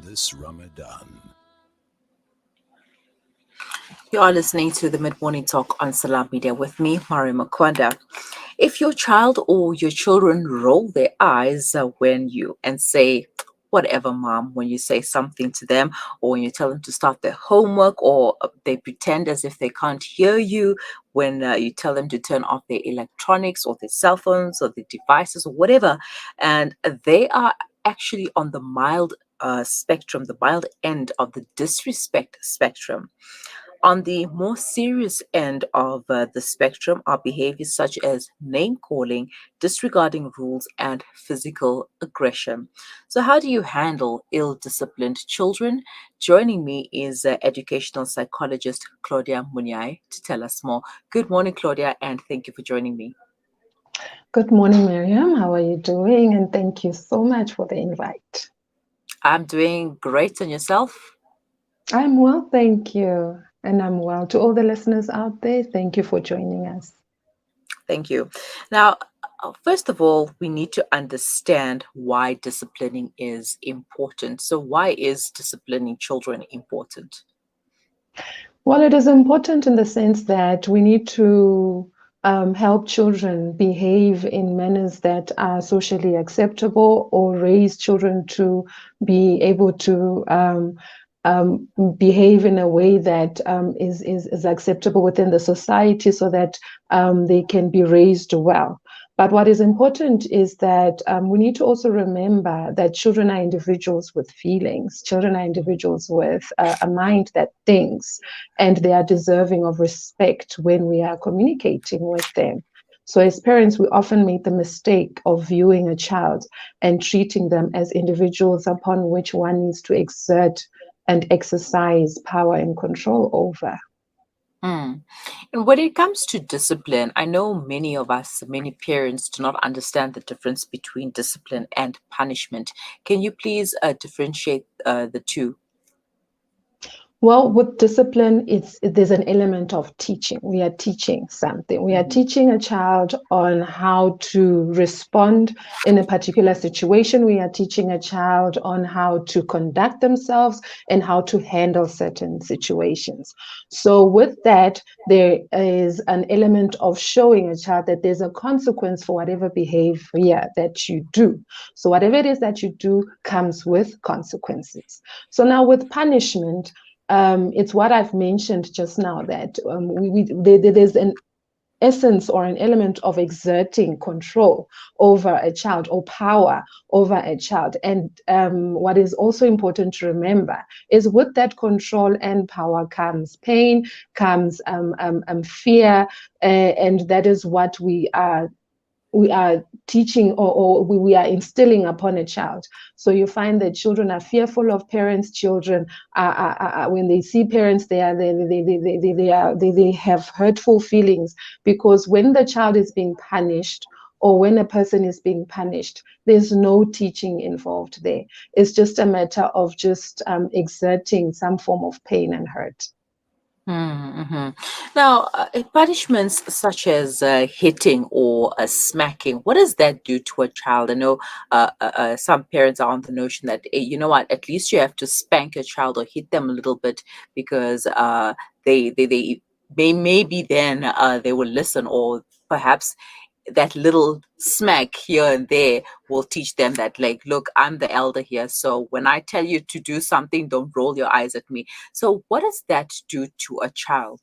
this Ramadan. You are listening to the Mid-Morning Talk on Salam Media with me, Mari Makwanda. If your child or your children roll their eyes when you and say, whatever, mom, when you say something to them, or when you tell them to start their homework, or they pretend as if they can't hear you when you tell them to turn off their electronics or their cell phones or their devices or whatever, and they are actually on the mild spectrum, the mild end of the disrespect spectrum. On the more serious end of the spectrum are behaviors such as name calling, disregarding rules, and physical aggression. So, how do you handle ill disciplined children? Joining me is educational psychologist Claudia Munyai to tell us more. Good morning, Claudia, and thank you for joining me. Good morning, Miriam. How are you doing? And thank you so much for the invite. I'm doing great, and yourself? I'm well, thank you. And I'm well. To all the listeners out there, thank you for joining us. Thank you. Now, first of all, we need to understand why disciplining is important. So, why is disciplining children important? Well, it is important in the sense that we need to help children behave in manners that are socially acceptable, or raise children to be able to behave in a way that is acceptable within the society, so that they can be raised well. But what is important is that we need to also remember that children are individuals with feelings. Children are individuals with a mind that thinks, and they are deserving of respect when we are communicating with them. So as parents, we often make the mistake of viewing a child and treating them as individuals upon which one needs to exert and exercise power and control over. Mm. And when it comes to discipline, I know many of us, many parents do not understand the difference between discipline and punishment. Can you please differentiate the two? Well, with discipline, there's an element of teaching. We are teaching something. We are teaching a child on how to respond in a particular situation. We are teaching a child on how to conduct themselves and how to handle certain situations. So with that, there is an element of showing a child that there's a consequence for whatever behavior that you do. So whatever it is that you do comes with consequences. So now with punishment, it's what I've mentioned just now, that there's an essence or an element of exerting control over a child, or power over a child. And what is also important to remember is with that control and power comes pain, comes fear, and that is what we are teaching, or we are instilling upon a child. So you find that children are fearful of parents. Children are when they see parents, they have hurtful feelings, because when the child is being punished, or when a person is being punished, there's no teaching involved there. It's just a matter of just exerting some form of pain and hurt. Mm-hmm. Now, punishments such as hitting or smacking, what does that do to a child? I know some parents are on the notion that, you know what, at least you have to spank a child or hit them a little bit, because they maybe then they will listen, or perhaps that little smack here and there will teach them that, like, look, I'm the elder here, so when I tell you to do something, don't roll your eyes at me. So what does that do to a child?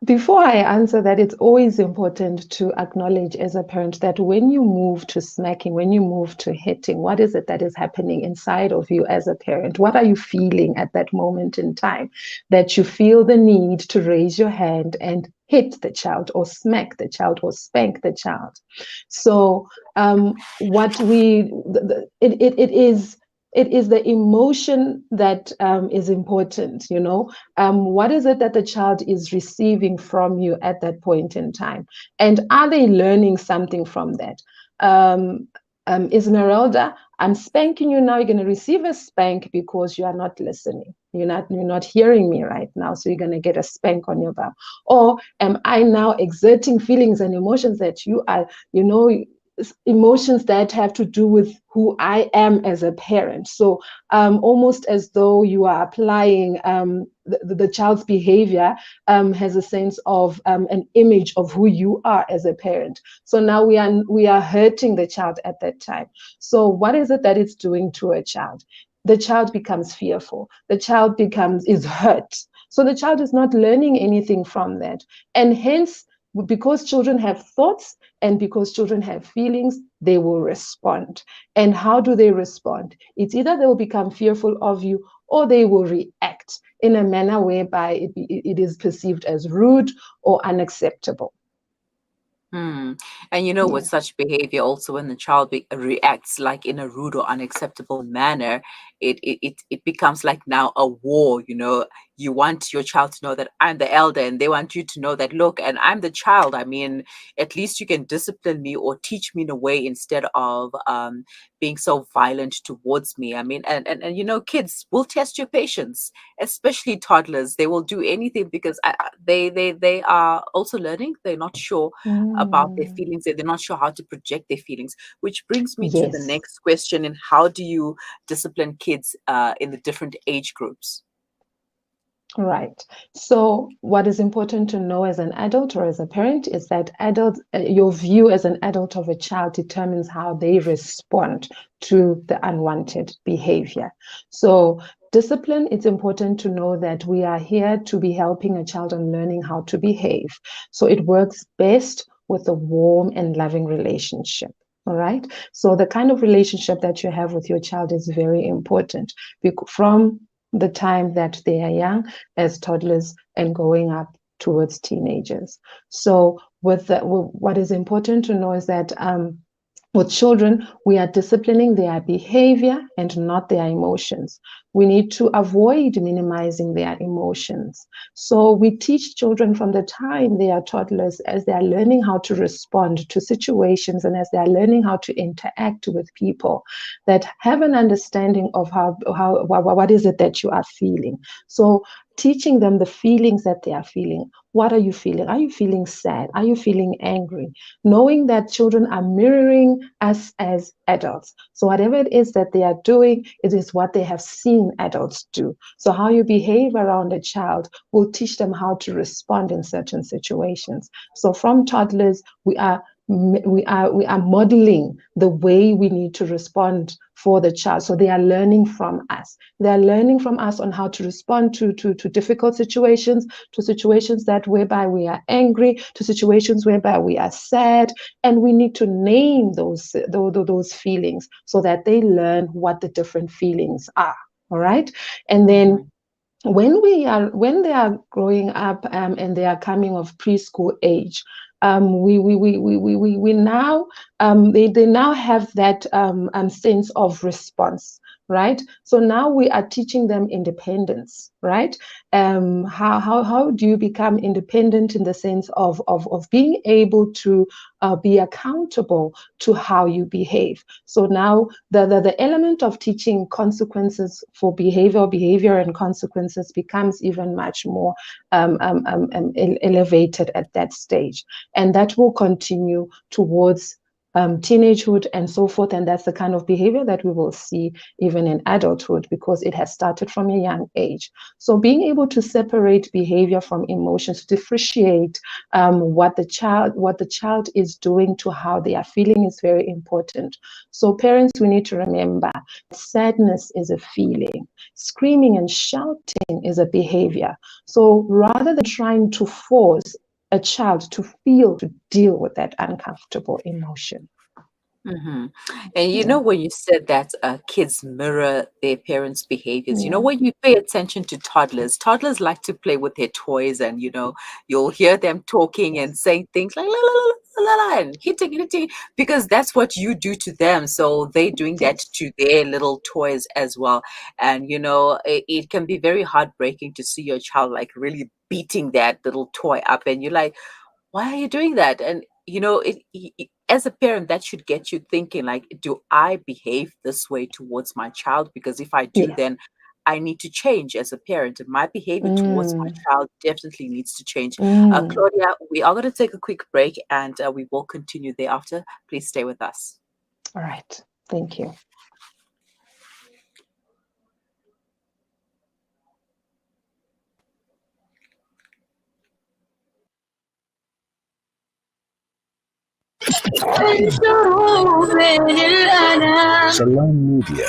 Before I answer that, it's always important to acknowledge as a parent that when you move to smacking, when you move to hitting, what is it that is happening inside of you as a parent? What are you feeling at that moment in time that you feel the need to raise your hand and hit the child, or smack the child, or spank the child? So it is the emotion that is important. What is it that the child is receiving from you at that point in time, and are they learning something from that? Esmeralda, I'm spanking you now. You're going to receive a spank because you are not listening. You're not hearing me right now, so you're going to get a spank on your bum. Or am I now exerting feelings and emotions that you are, emotions that have to do with who I am as a parent. So almost as though you are applying the child's behavior has a sense of an image of who you are as a parent. So now we are hurting the child at that time. So what is it that it's doing to a child? The child becomes fearful. The child is hurt. So the child is not learning anything from that. And hence, because children have thoughts and because children have feelings, they will respond. And how do they respond? It's either they will become fearful of you or they will react in a manner whereby it is perceived as rude or unacceptable. Hmm. And you know, with Yeah. such behavior, also when the child reacts like in a rude or unacceptable manner, it becomes like now a war. You know, you want your child to know that I'm the elder, and they want you to know that, look, and I'm the child. I mean, at least you can discipline me or teach me in a way instead of being so violent towards me. I mean, and you know, kids will test your patience, especially toddlers. They will do anything because they are also learning. They're not sure about their Mm, feelings. They're not sure how to project their feelings, which brings me to the yes. next question. And how do you discipline kids in the different age groups? Right. So, what is important to know as an adult or as a parent is that your view as an adult of a child determines how they respond to the unwanted behavior. So, discipline, it's important to know that we are here to be helping a child on learning how to behave. So, it works best with a warm and loving relationship. All right. So, the kind of relationship that you have with your child is very important from the time that they are young as toddlers and going up towards teenagers. So, what is important to know is that with children, we are disciplining their behavior and not their emotions. We need to avoid minimizing their emotions. So we teach children from the time they are toddlers as they are learning how to respond to situations and as they are learning how to interact with people that have an understanding of what is it that you are feeling. So teaching them the feelings that they are feeling. What are you feeling? Are you feeling sad? Are you feeling angry? Knowing that children are mirroring us as adults. So, whatever it is that they are doing, it is what they have seen adults do. So, how you behave around a child will teach them how to respond in certain situations. So, from toddlers, we are modeling the way we need to respond for the child. So they are learning from us. They are learning from us on how to respond to difficult situations, to situations that whereby we are angry, to situations whereby we are sad, and we need to name those feelings so that they learn what the different feelings are. All right, and then Mhm. when they are growing up and they are coming of preschool age, we now they now have that sense of response, right? So now we are teaching them independence, right? How do you become independent in the sense of being able to be accountable to how you behave? So now the element of teaching consequences for behavior and consequences becomes even much more elevated at that stage. And that will continue towards teenagehood and so forth. And that's the kind of behavior that we will see even in adulthood because it has started from a young age. So being able to separate behavior from emotions, differentiate what the child is doing to how they are feeling is very important. So parents, we need to remember sadness is a feeling. Screaming and shouting is a behavior. So rather than trying to force a child to feel, to deal with that uncomfortable emotion. Hmm. And you know, Yeah. when you said that kids mirror their parents' behaviors, you know, Yeah. when you pay attention to toddlers, toddlers like to play with their toys, and you know, you'll hear them talking and Yes. saying things like la la la la la la and hitting, because that's what you do to them. So they're doing that Yes. to their little toys as well. And you know, it can be very heartbreaking to see your child like really beating that little toy up, and you're like, why are you doing that? And you know, as a parent, that should get you thinking, like, do I behave this way towards my child? Because if I do, Yes. then I need to change as a parent. My behavior towards my child definitely needs to change. Mm. Claudia, we are going to take a quick break and we will continue thereafter. Please stay with us. All right. Thank you. Salam Media,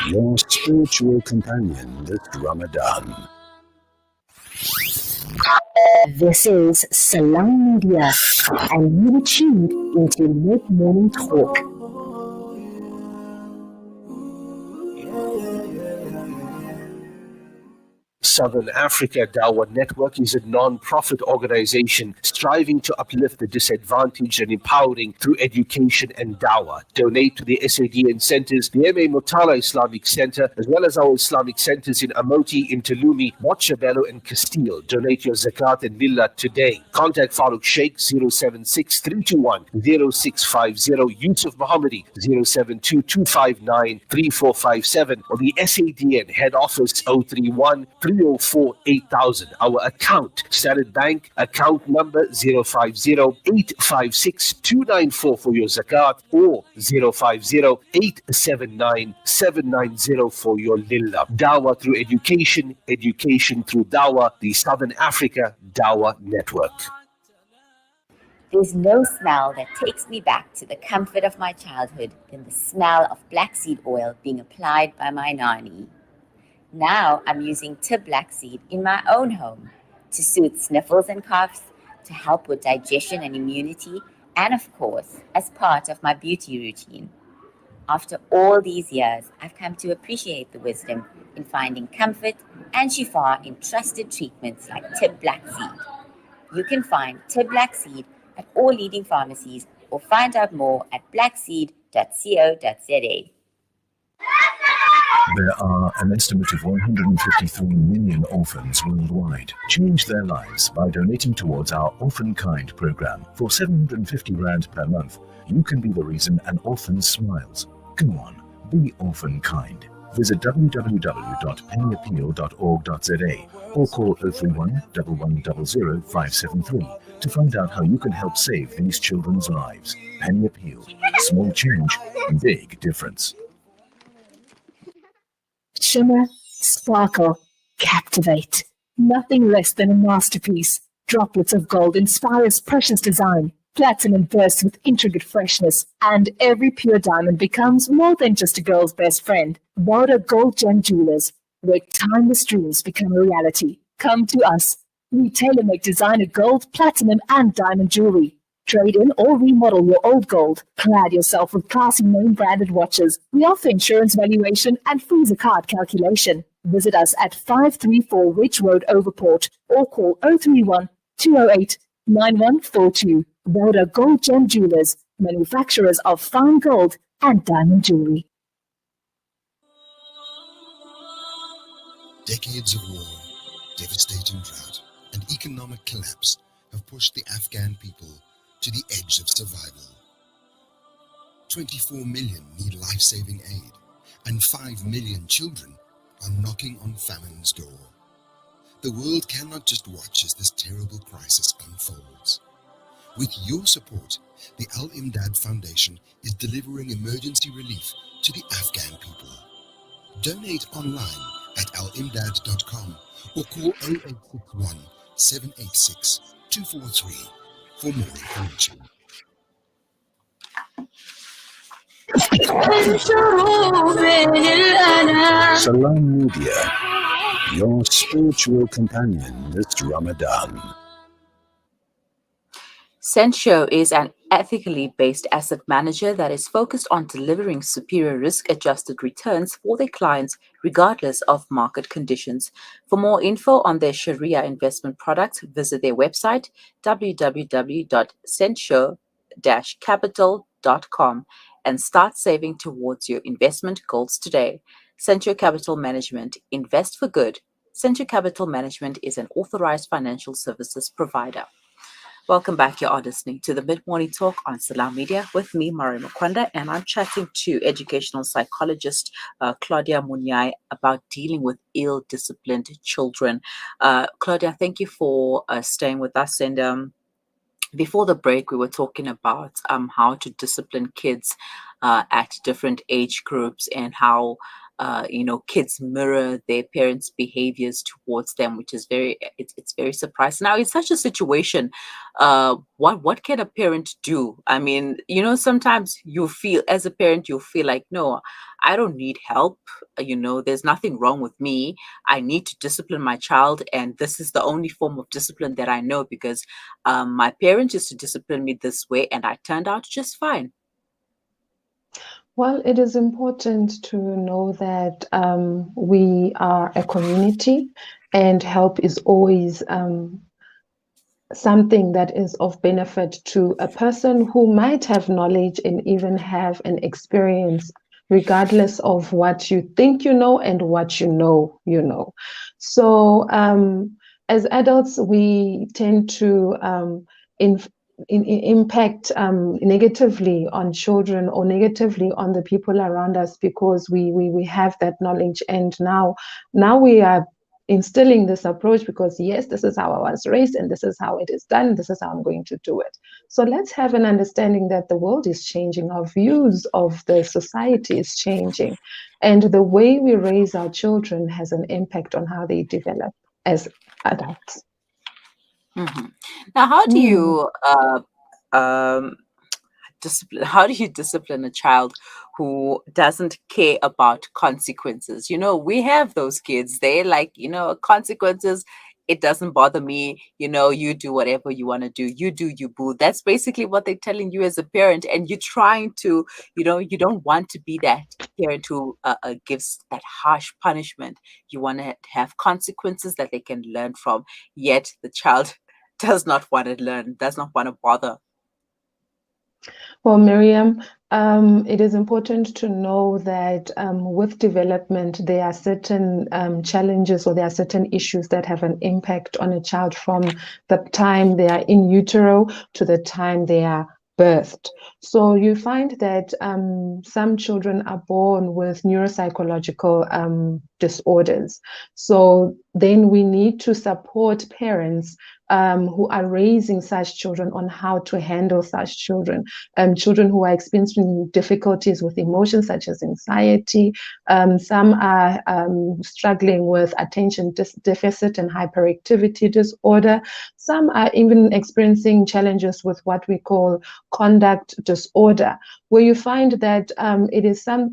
your spiritual companion this Ramadan. This is Salam Media, and you are tuned into mid-morning talk. Southern Africa Dawah Network is a non-profit organization striving to uplift the disadvantaged and empowering through education and dawah. Donate to the SADN centers, the M.A. Mutala Islamic Center, as well as our Islamic centers in Amoti, Intalumi, Botshabelo, and Castile. Donate your zakat and millah today. Contact Farooq Sheikh 076-321-0650, Yusuf Mohammadi 072-259-3457, or the SADN head office 031 304 8000. Our account, Standard Bank, account number 050-856-294 for your zakat, or 050-879-790 for your lillah. Dawah through education, education through dawah, the Southern Africa Dawah Network. There's no smell that takes me back to the comfort of my childhood than the smell of black seed oil being applied by my nanny. Now I'm using Tib black seed in my own home to soothe sniffles and coughs, to help with digestion and immunity, and of course, as part of my beauty routine. After all these years, I've come to appreciate the wisdom in finding comfort and shifa in trusted treatments like Tib black seed. You can find Tib black seed at all leading pharmacies or find out more at blackseed.co.za. There are an estimate of 153 million orphans worldwide. Change their lives by donating towards our Orphan Kind program. For 750 Rand per month, you can be the reason an orphan smiles. Go on, be Orphan Kind. Visit www.pennyappeal.org.za or call 031 1100 573 to find out how you can help save these children's lives. Penny Appeal. Small change, big difference. Shimmer, sparkle, captivate. Nothing less than a masterpiece. Droplets of gold inspires precious design. Platinum bursts with intricate freshness, and every pure diamond becomes more than just a girl's best friend. Border Gold Gem Jewelers, where timeless dreams become a reality. Come to us. We tailor-make designer gold, platinum, and diamond jewelry. Trade in or remodel your old gold. Clad yourself with classy name-branded watches. We offer insurance valuation and free zakat calculation. Visit us at 534 Ridge Road, Overport, or call 031 208 9142. Voda Gold Gem Jewelers, manufacturers of fine gold and diamond jewelry. Decades of war, devastating drought, and economic collapse have pushed the Afghan people to the edge of survival. 24 million need life-saving aid, and 5 million children are knocking on famine's door. The world cannot just watch as this terrible crisis unfolds. With your support, the Al-Imdad Foundation is delivering emergency relief to the Afghan people. Donate online at alimdad.com or call 0861 786 243 for more information. Salam Media, your spiritual companion this Ramadan. Sensho is an ethically based asset manager that is focused on delivering superior risk-adjusted returns for their clients regardless of market conditions. For more info on their Sharia investment products, visit their website www.sensho-capital.com and start saving towards your investment goals today. Sensho Capital Management. Invest for good. Sensho Capital Management is an authorized financial services provider. Welcome back. You are listening to the Mid-Morning Talk on Salam Media with me, Mari Makwanda, and I'm chatting to educational psychologist Claudia Munyai about dealing with ill-disciplined children. Claudia, thank you for staying with us. And before the break, we were talking about how to discipline kids at different age groups and how kids mirror their parents' behaviors towards them, which is it's very surprising. Now, in such a situation, what can a parent do? I mean, sometimes you feel as a parent, you feel like, no, I don't need help. There's nothing wrong with me. I need to discipline my child, and this is the only form of discipline that I know because my parents used to discipline me this way, and I turned out just fine. Well, it is important to know that we are a community, and help is always something that is of benefit to a person who might have knowledge and even have an experience, regardless of what you think you know and what you know you know. So as adults, we tend to impact negatively on children or negatively on the people around us because we have that knowledge, and now we are instilling this approach because yes, this is how I was raised and this is how it is done, this is how I'm going to do it. So let's have an understanding that the world is changing, our views of the society is changing, and the way we raise our children has an impact on how they develop as adults. Mm-hmm. Now, how do you discipline? How do you discipline a child who doesn't care about consequences? We have those kids. They're like, consequences. It doesn't bother me. You do whatever you want to do. You do you, boo. That's basically what they're telling you as a parent, and you're trying to, you don't want to be that parent who gives that harsh punishment. You want to have consequences that they can learn from. Yet the child does not want to learn, does not want to bother. Well, Miriam, it is important to know that with development, there are certain challenges or there are certain issues that have an impact on a child from the time they are in utero to the time they are birthed. So you find that some children are born with neuropsychological disorders. So then we need to support parents who are raising such children on how to handle such children. Children who are experiencing difficulties with emotions such as anxiety. Some are struggling with attention deficit and hyperactivity disorder. Some are even experiencing challenges with what we call conduct disorder, where you find that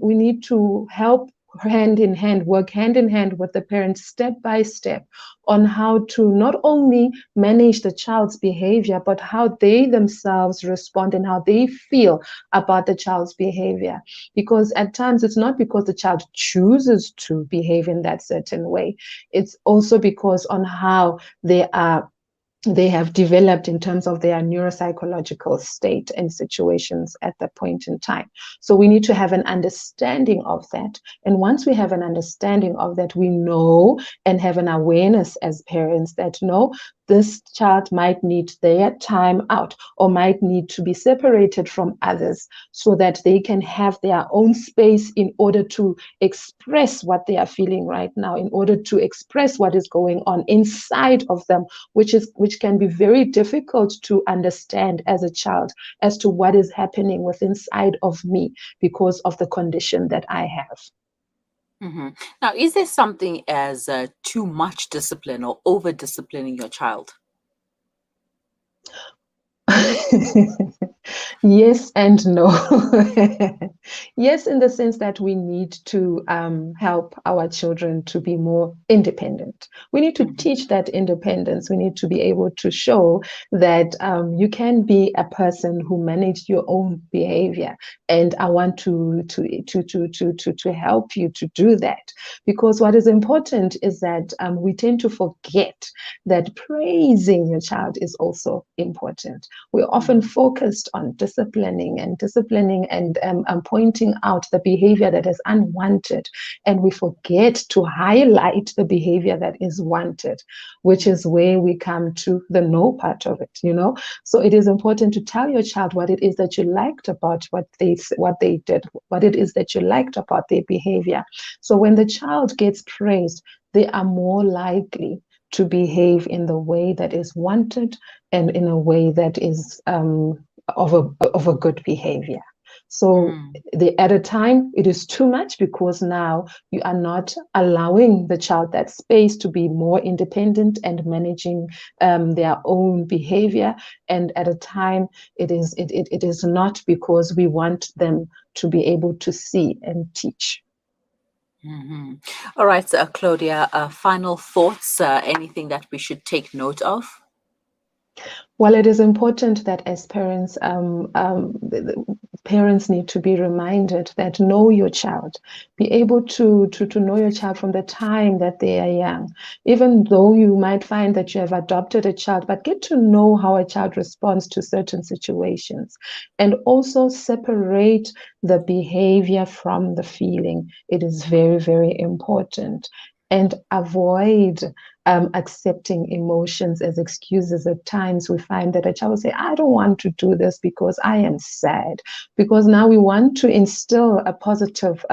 we need to help work hand in hand with the parents step by step on how to not only manage the child's behavior, but how they themselves respond and how they feel about the child's behavior. Because at times it's not because the child chooses to behave in that certain way. It's also because on how they have developed in terms of their neuropsychological state and situations at that point in time. So we need to have an understanding of that. And once we have an understanding of that, we know and have an awareness as parents that no, this child might need their time out or might need to be separated from others so that they can have their own space in order to express what they are feeling right now, in order to express what is going on inside of them, which can be very difficult to understand as a child as to what is happening within inside of me because of the condition that I have. Mm-hmm. Now, is there something as too much discipline or over disciplining your child? Yes and no. Yes, in the sense that we need to help our children to be more independent. We need to teach that independence. We need to be able to show that you can be a person who managed your own behavior, and I want to help you to do that. Because what is important is that we tend to forget that praising your child is also important. We're often focused on on disciplining and pointing out the behavior that is unwanted, and we forget to highlight the behavior that is wanted, which is where we come to the no part of it, you know. So it is important to tell your child what it is that you liked about what they did, what it is that you liked about their behavior. So when the child gets praised, they are more likely to behave in the way that is wanted and in a way that is of a good behavior. So at a time, it is too much, because now you are not allowing the child that space to be more independent and managing their own behavior. And at a time, it is not, because we want them to be able to see and teach. All right, Claudia, final thoughts, anything that we should take note of? Well, it is important that as parents, parents need to be reminded that know your child. Be able to know your child from the time that they are young. Even though you might find that you have adopted a child, but get to know how a child responds to certain situations. And also separate the behavior from the feeling. It is very, very important. And avoid accepting emotions as excuses. At times we find that a child will say, I don't want to do this because I am sad. Because now we want to instill a positive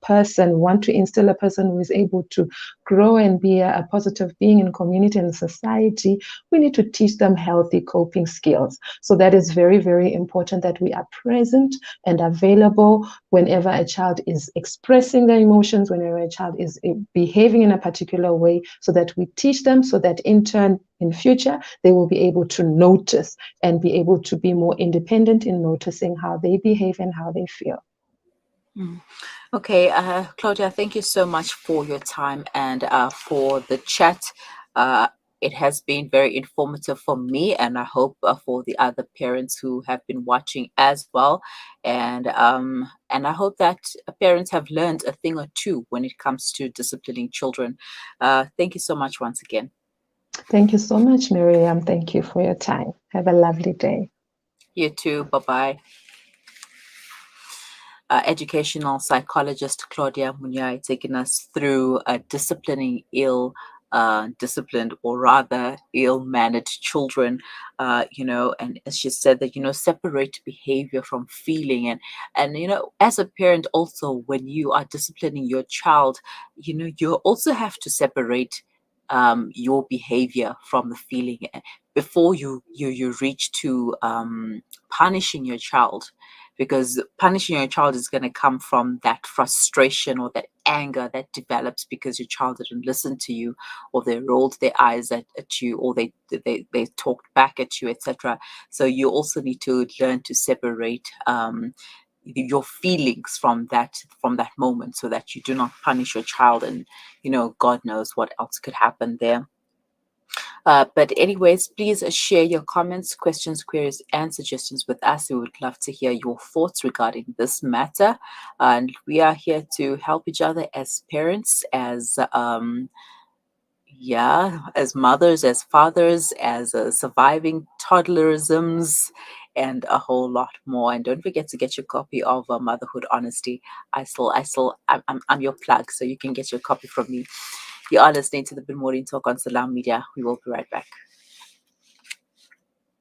person, we want to instill a person who is able to grow and be a positive being in community and society. We need to teach them healthy coping skills. So that is very, very important, that we are present and available whenever a child is expressing their emotions, whenever a child is behaving in a particular way, so that we teach them, so that in turn, in future, they will be able to notice and be able to be more independent in noticing how they behave and how they feel. Okay, Claudia, thank you so much for your time and for the chat. It has been very informative for me, and I hope for the other parents who have been watching as well. And I hope that parents have learned a thing or two when it comes to disciplining children. Thank you so much once again. Thank you so much, Miriam. Thank you for your time. Have a lovely day. You too. Bye-bye. Educational psychologist Claudia Munyai taking us through disciplining disciplined, or rather ill-mannered children, and as she said that, separate behavior from feeling. And as a parent also, when you are disciplining your child, you also have to separate your behavior from the feeling before you reach to punishing your child, because punishing your child is going to come from that frustration or that anger that develops because your child didn't listen to you, or they rolled their eyes at you, or they talked back at you, etc. So you also need to learn to separate your feelings from that moment, so that you do not punish your child, and God knows what else could happen there. But anyways, please share your comments, questions, queries, and suggestions with us. We would love to hear your thoughts regarding this matter. And we are here to help each other as parents, as mothers, as fathers, as surviving toddlerisms, and a whole lot more. And don't forget to get your copy of Motherhood Honesty. I'm your plug, so you can get your copy from me. You are listening to the Good Morning Talk on Salam Media. We will be right back.